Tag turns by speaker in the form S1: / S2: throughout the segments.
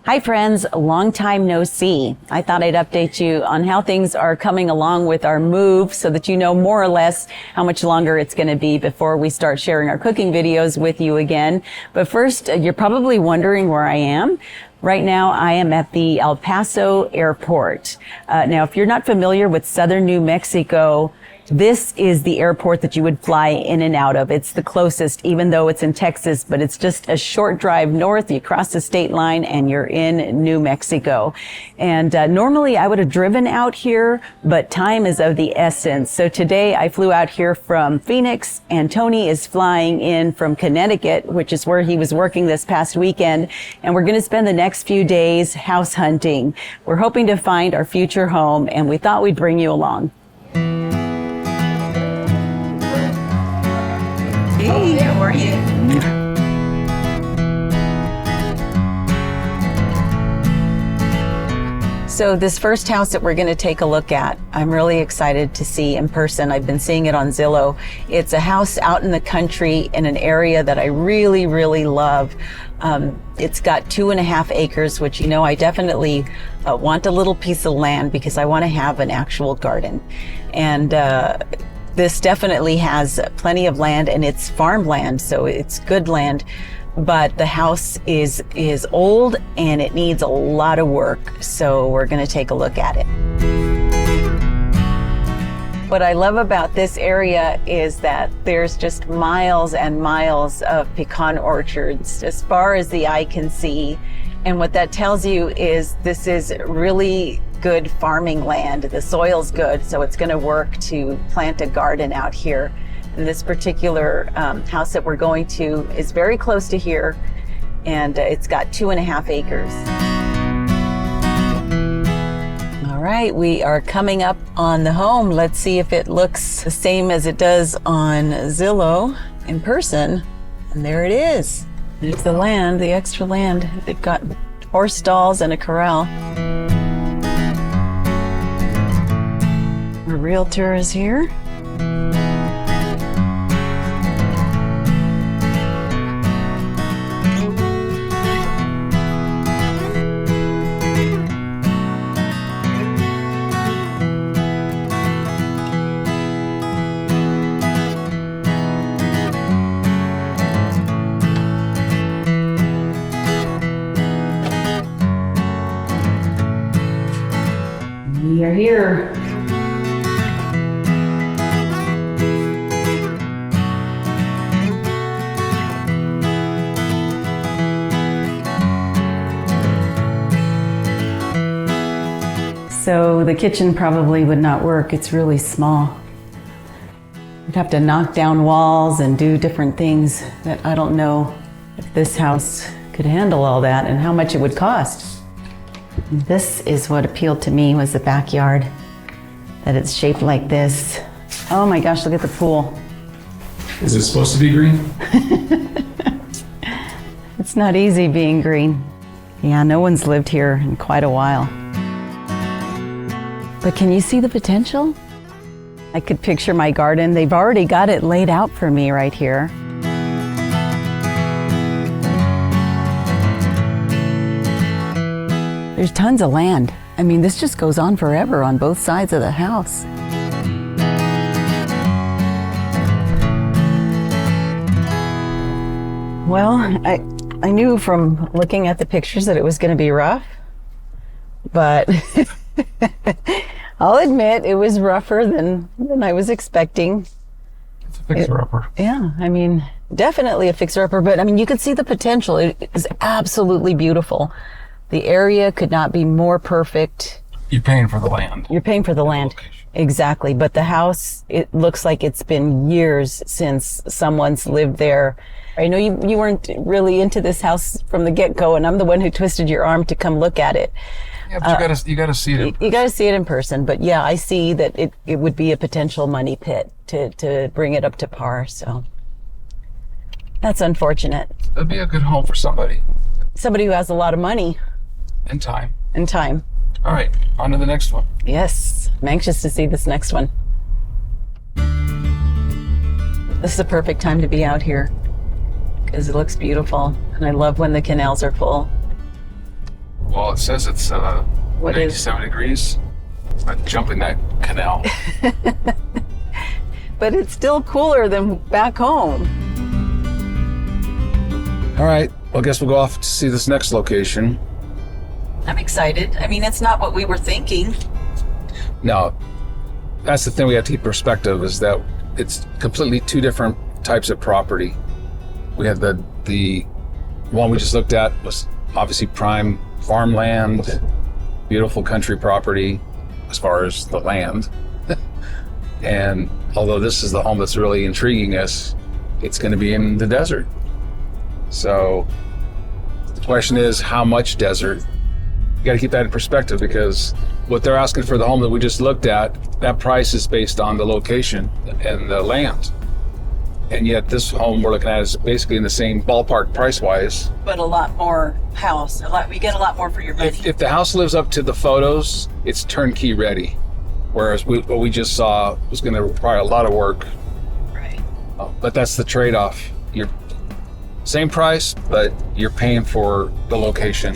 S1: Hi friends, long time no see. I thought I'd update you on how things are coming along with our move so that you know more or less how much longer it's going to be before we start sharing our cooking videos with you again. But first, you're probably wondering where I am. Right now, I am at the El Paso airport. Now, if you're not familiar with southern New Mexico, this is the airport that you would fly in and out of. It's the closest, even though it's in Texas, but it's just a short drive north. You cross the state line and you're in New Mexico. And normally I would have driven out here, but time is of the essence. So today I flew out here from Phoenix, and Tony is flying in from Connecticut, which is where he was working this past weekend. And we're going to spend the next few days house hunting. We're hoping to find our future home, and we thought we'd bring you along. Hey, how are you? So this first house that we're going to take a look at, I'm really excited to see in person. I've been seeing it on Zillow. It's a house out in the country in an area that I really, really love. It's got 2.5 acres, which, you know, I definitely want a little piece of land because I want to have an actual garden. And this definitely has plenty of land, and it's farmland, so it's good land. But the house is old and it needs a lot of work, so we're going to take a look at it. What I love about this area is that there's just miles and miles of pecan orchards as far as the eye can see. And what that tells you is this is really good farming land. The soil's good, so it's going to work to plant a garden out here. And this particular house that we're going to is very close to here, and it's got 2.5 acres. All right, we are coming up on the home. Let's see if it looks the same as it does on Zillow in person. And there it is. There's the land, the extra land. They've got horse stalls and a corral. Our realtor is here. We are here. So the kitchen probably would not work. It's really small. You'd have to knock down walls and do different things that I don't know if this house could handle all that and how much it would cost. This is what appealed to me, was the backyard, that it's shaped like this. Oh my gosh, look at the pool.
S2: Is it supposed to be green?
S1: It's not easy being green. Yeah, no one's lived here in quite a while. But can you see the potential? I could picture my garden. They've already got it laid out for me right here. There's tons of land. I mean, this just goes on forever on both sides of the house. Well, I knew from looking at the pictures that it was going to be rough, but I'll admit it was rougher than I was expecting.
S2: It's a fixer-upper.
S1: Yeah, I mean, definitely a fixer-upper, but I mean, you could see the potential. It is absolutely beautiful. The area could not be more perfect.
S2: You're paying for the land.
S1: You're paying for the land.
S2: Location.
S1: Exactly. But the house, it looks like it's been years since someone's lived there. I know you weren't really into this house from the get-go, and I'm the one who twisted your arm to come look at it.
S2: Yeah, but you gotta see it.
S1: You gotta see it in person. But yeah, I see that it would be a potential money pit to bring it up to par. So that's unfortunate.
S2: That'd be a good home for somebody.
S1: Somebody who has a lot of money.
S2: And time.
S1: And time.
S2: All right, on to the next one.
S1: Yes, I'm anxious to see this next one. This is a perfect time to be out here because it looks beautiful, and I love when the canals are full.
S2: Well, it says it's
S1: What is-
S2: 97 degrees. I'm jumping that canal.
S1: But it's still cooler than back home.
S2: All right. Well, I guess we'll go off to see this next location.
S1: I'm excited. I mean, it's not what we were thinking.
S2: Now, that's the thing we have to keep in perspective, is that it's completely two different types of property. We had the one we just looked at was obviously prime farmland, beautiful country property as far as the land. And although this is the home that's really intriguing us, it's going to be in the desert. So the question is, how much desert? You got to keep that in perspective, because what they're asking for the home that we just looked at, that price is based on the location and the land. And yet this home we're looking at is basically in the same ballpark price-wise.
S1: But a lot more house. We get a lot more for your money.
S2: If the house lives up to the photos, it's turnkey ready. Whereas what we just saw was going to require a lot of work.
S1: Right.
S2: But that's the trade-off. You're same price, but you're paying for the location.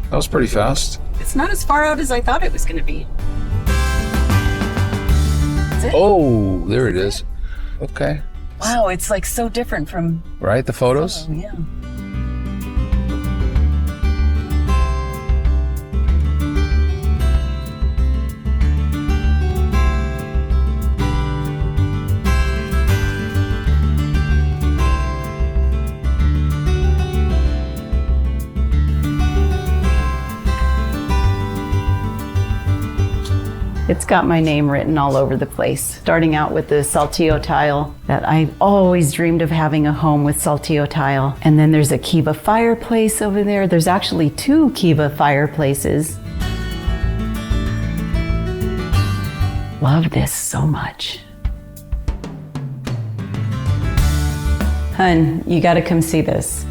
S2: That was pretty fast.
S1: It's not as far out as I thought it was going to be. Is it?
S2: Oh, there it is. Okay.
S1: Wow, it's like so different from...
S2: Right, the photos?
S1: Oh, yeah. It's got my name written all over the place, starting out with the Saltillo tile that I've always dreamed of having a home with Saltillo tile. And then there's a Kiva fireplace over there. There's actually 2 Kiva fireplaces. Love this so much. Hun, you gotta come see this.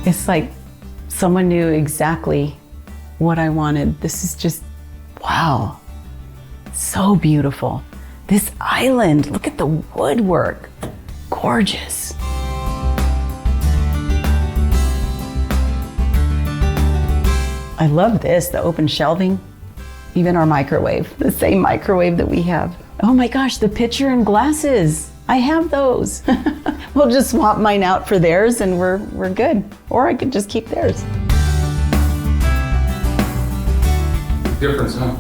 S1: It's like someone knew exactly what I wanted. This is just, wow, so beautiful. This island, look at the woodwork, gorgeous. I love this, the open shelving, even our microwave, the same microwave that we have. Oh my gosh, the pitcher and glasses. I have those. We'll just swap mine out for theirs and we're good. Or I could just keep theirs.
S2: Difference, huh?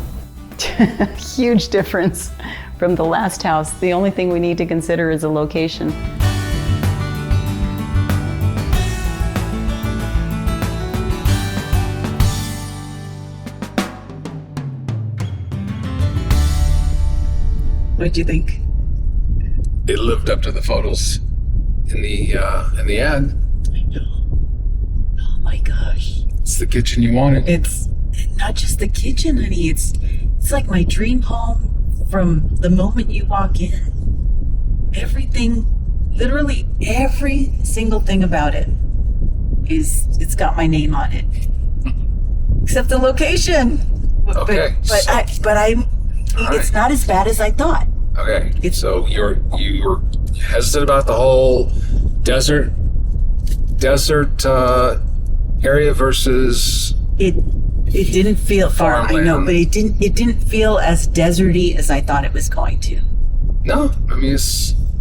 S1: Huge difference from the last house. The only thing we need to consider is a location. What do you think?
S2: It lived up to the photos in the ad.
S1: I know. Oh my gosh.
S2: It's the kitchen you wanted.
S1: It's not just the kitchen, honey. It's like my dream home from the moment you walk in. Everything, literally every single thing about it it's got my name on it. Except the location.
S2: Okay.
S1: But it's not as bad as I thought.
S2: Okay. So you were hesitant about the whole desert area versus
S1: It didn't feel far. I know,
S2: farmland.
S1: but it didn't feel as deserty as I thought it was going to.
S2: No. I mean,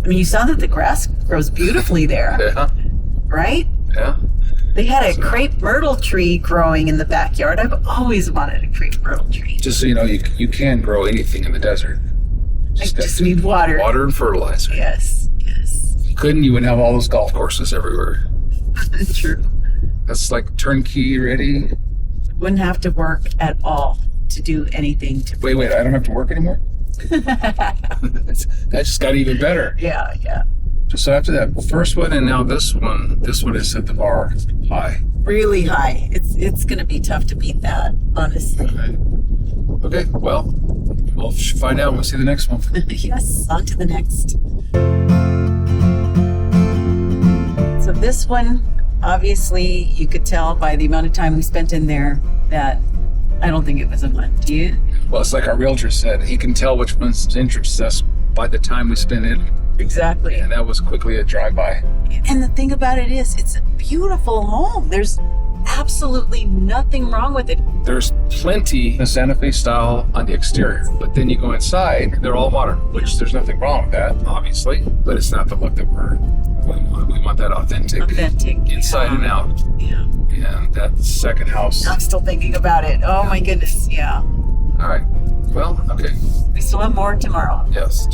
S1: You saw that the grass grows beautifully there,
S2: yeah,
S1: right?
S2: yeah.
S1: They had a crepe myrtle tree growing in the backyard. I've always wanted a crepe myrtle tree.
S2: Just so you know, you can grow anything in the desert.
S1: I just need water.
S2: Water and fertilizer.
S1: Yes.
S2: Couldn't you wouldn't have all those golf courses everywhere.
S1: True.
S2: That's like turnkey ready.
S1: Wouldn't have to work at all to do anything to.
S2: Wait, I don't have to work anymore? That just got even better.
S1: Yeah.
S2: So after that first one and now this one has set the bar high.
S1: Really high. It's going to be tough to beat that, honestly.
S2: Okay, well, we'll find out when we see the next one.
S1: Yes, on to the next. So this one, obviously, you could tell by the amount of time we spent in there that I don't think it was a one. Do you?
S2: Well, it's like our realtor said, he can tell which ones interests us by the time we spin in.
S1: Exactly.
S2: And that was quickly a drive-by.
S1: And the thing about it is, it's a beautiful home. There's absolutely nothing wrong with it.
S2: There's plenty of Santa Fe style on the exterior, but then you go inside, they're all modern, which there's nothing wrong with that, obviously, but it's not the look that we want that authentic inside and out.
S1: Yeah.
S2: And that second house.
S1: I'm still thinking about it. Oh my goodness. Yeah.
S2: All right. Well, okay.
S1: We still have more tomorrow.
S2: Yes.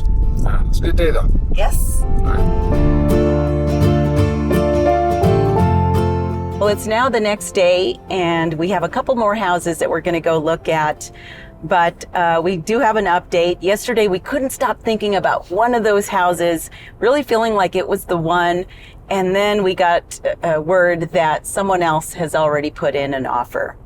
S2: It's a good day though.
S1: Yes.
S2: All right.
S1: Well, it's now the next day, and we have a couple more houses that we're going to go look at. But we do have an update. Yesterday, we couldn't stop thinking about one of those houses, really feeling like it was the one. And then we got a word that someone else has already put in an offer.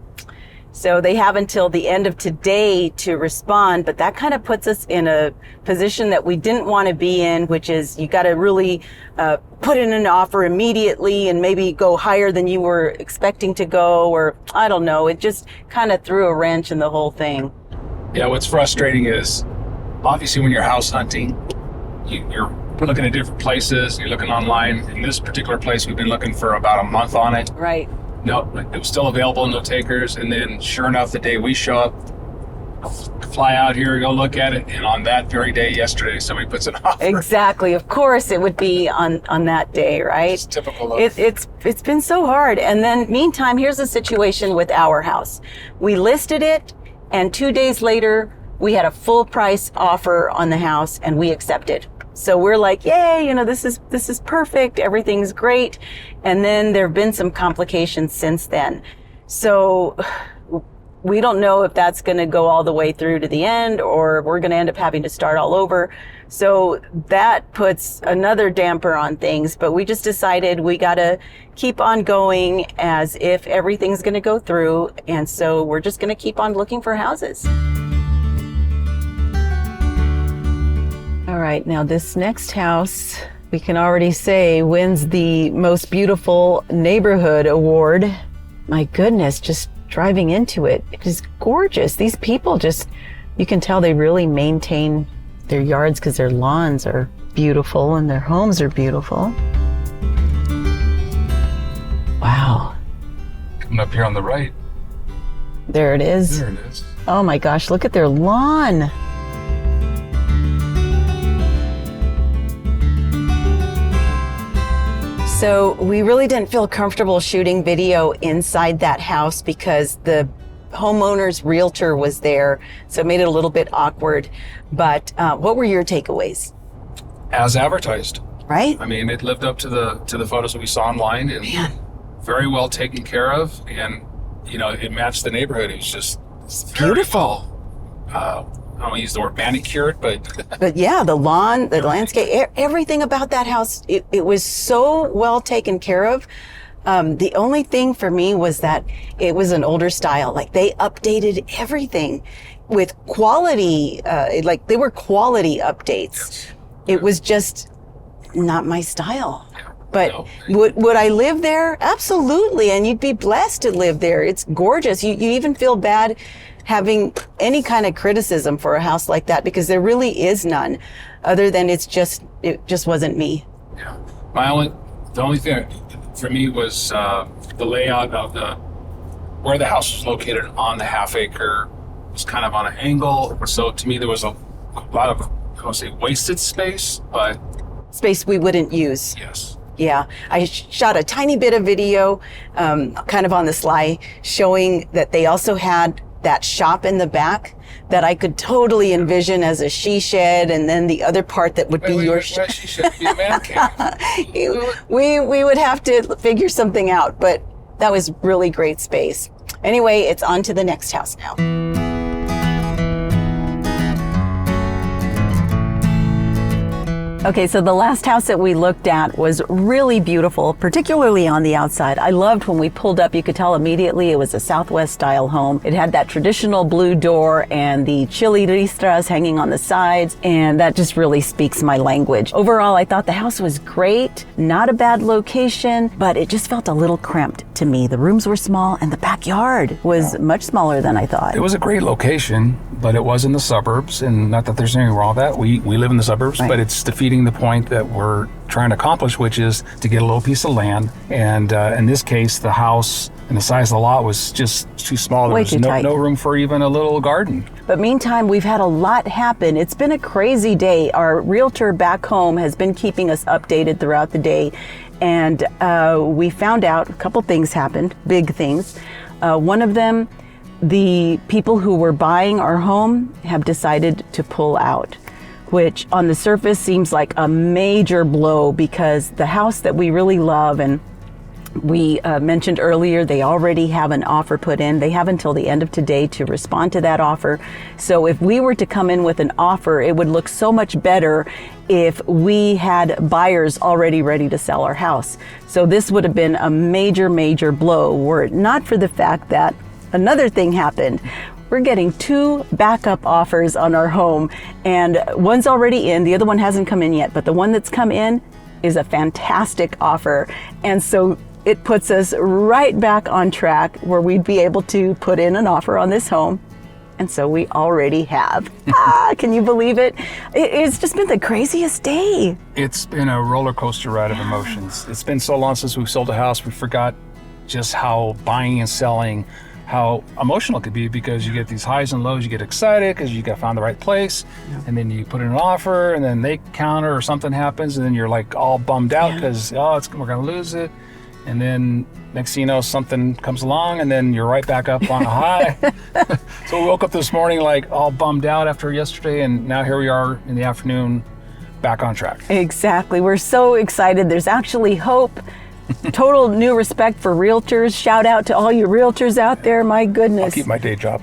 S1: So they have until the end of today to respond, but that kind of puts us in a position that we didn't want to be in, which is you got to really put in an offer immediately and maybe go higher than you were expecting to go, or I don't know. It just kind of threw a wrench in the whole thing.
S2: Yeah, what's frustrating is obviously when you're house hunting, you're looking at different places, you're looking online. In this particular place, we've been looking for about a month on it.
S1: Right.
S2: No, it was still available, no takers. And then sure enough, the day we show up, fly out here, go look at it. And on that very day yesterday, somebody puts an offer.
S1: Exactly. Of course it would be on that day, right?
S2: It's typical of
S1: It's been so hard. And then meantime, here's the situation with our house. We listed it, and 2 days later, we had a full price offer on the house, and we accepted. So we're like, yay, this is perfect. Everything's great. And then there've been some complications since then. So we don't know if that's going to go all the way through to the end, or we're going to end up having to start all over. So that puts another damper on things, but we just decided we got to keep on going as if everything's going to go through. And so we're just going to keep on looking for houses. All right, now this next house, we can already say wins the most beautiful neighborhood award. My goodness, just driving into it, it is gorgeous. These people you can tell they really maintain their yards because their lawns are beautiful and their homes are beautiful. Wow.
S2: Coming up here on the right.
S1: There it is.
S2: There it is.
S1: Oh my gosh, look at their lawn. So we really didn't feel comfortable shooting video inside that house because the homeowner's realtor was there, so it made it a little bit awkward. But what were your takeaways?
S2: As advertised.
S1: Right?
S2: I mean, it lived up to the photos that we saw online, and very well taken care of, and it matched the neighborhood. It was just
S1: beautiful.
S2: I don't want to use the word manicured,
S1: but yeah, the lawn, the landscape, everything about that house, it was so well taken care of. The only thing for me was that it was an older style. Like they updated everything with quality, like they were quality updates.
S2: Yes.
S1: It was just not my style.
S2: Yeah.
S1: But
S2: No.
S1: would I live there? Absolutely. And you'd be blessed to live there. It's gorgeous. You even feel bad having any kind of criticism for a house like that, because there really is none other than it just wasn't me.
S2: Yeah. The only thing for me was the layout of where the house was located on the half acre was kind of on an angle. So to me, there was a lot of, I won't say wasted space, but
S1: space we wouldn't use.
S2: yes.
S1: Yeah, I shot a tiny bit of video, kind of on the sly, showing that they also had that shop in the back that I could totally envision as a she shed, and then the other part that would be your shed.
S2: She should be a man cave.
S1: we would have to figure something out, but that was really great space. Anyway, it's on to the next house now. Okay, so the last house that we looked at was really beautiful, particularly on the outside. I loved when we pulled up, you could tell immediately it was a Southwest style home. It had that traditional blue door and the chili listras hanging on the sides, and that just really speaks my language. Overall, I thought the house was great, not a bad location, but it just felt a little cramped to me. The rooms were small and the backyard was much smaller than I thought.
S2: It was a great location. but it was in the suburbs, and not that there's anything wrong with that. We live in the suburbs,
S1: Right.
S2: but it's defeating the point that we're trying to accomplish, which is to get a little piece of land. And in this case, the house and the size of the lot was just too small. There
S1: Way
S2: was
S1: too tight.
S2: no room for even a little garden.
S1: But meantime, we've had a lot happen. It's been a crazy day. Our realtor back home has been keeping us updated throughout the day. And we found out a couple things happened, big things. One of them, the people who were buying our home have decided to pull out, which on the surface seems like a major blow, because the house that we really love, and we mentioned earlier, they already have an offer put in. They have until the end of today to respond to that offer. So if we were to come in with an offer, it would look so much better if we had buyers already ready to sell our house. So this would have been a major, major blow, were it not for the fact that another thing happened. We're getting 2 backup offers on our home, and one's already in, the other one hasn't come in yet, but the one that's come in is a fantastic offer. And so it puts us right back on track where we'd be able to put in an offer on this home. And so we already have. Can you believe it? It's just been the craziest day.
S2: It's been a roller coaster ride of emotions. It's been so long since we've sold a house, we forgot just how buying and selling, how emotional it could be, because you get these highs and lows. You get excited because you got found the right place, and then you put in an offer, and then they counter or something happens, and then you're like all bummed out because we're gonna lose it, and then next thing you know, something comes along, and then you're right back up on a high. So we woke up this morning like all bummed out after yesterday, and now here we are in the afternoon, back on track.
S1: Exactly. We're so excited. There's actually hope. Total new respect for realtors. Shout out to all you realtors out there. My goodness.
S2: I'll keep my day job.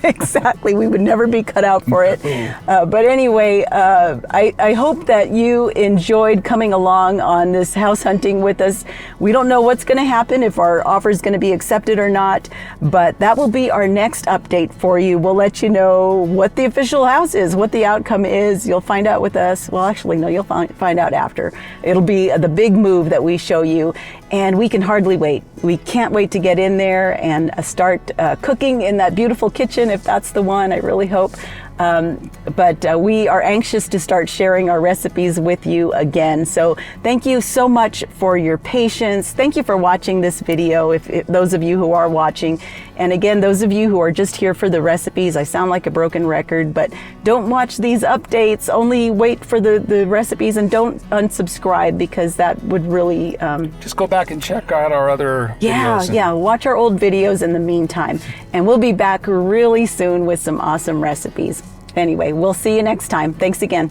S1: Exactly. We would never be cut out for it. But anyway, I hope that you enjoyed coming along on this house hunting with us. We don't know what's going to happen, if our offer is going to be accepted or not, but that will be our next update for you. We'll let you know what the official house is, what the outcome is. You'll find out with us. Well, actually, no, you'll find out after. It'll be the big move that we show you, and we can hardly wait. We can't wait to get in there and start cooking in that beautiful kitchen, if that's the one. I really hope. But we are anxious to start sharing our recipes with you again. So thank you so much for your patience. Thank you for watching this video, if those of you who are watching. And again, those of you who are just here for the recipes, I sound like a broken record, but don't watch these updates. Only wait for the recipes, and don't unsubscribe, because that would really...
S2: Just go back and check out our other videos.
S1: Yeah, watch our old videos in the meantime. And we'll be back really soon with some awesome recipes. Anyway, we'll see you next time. Thanks again.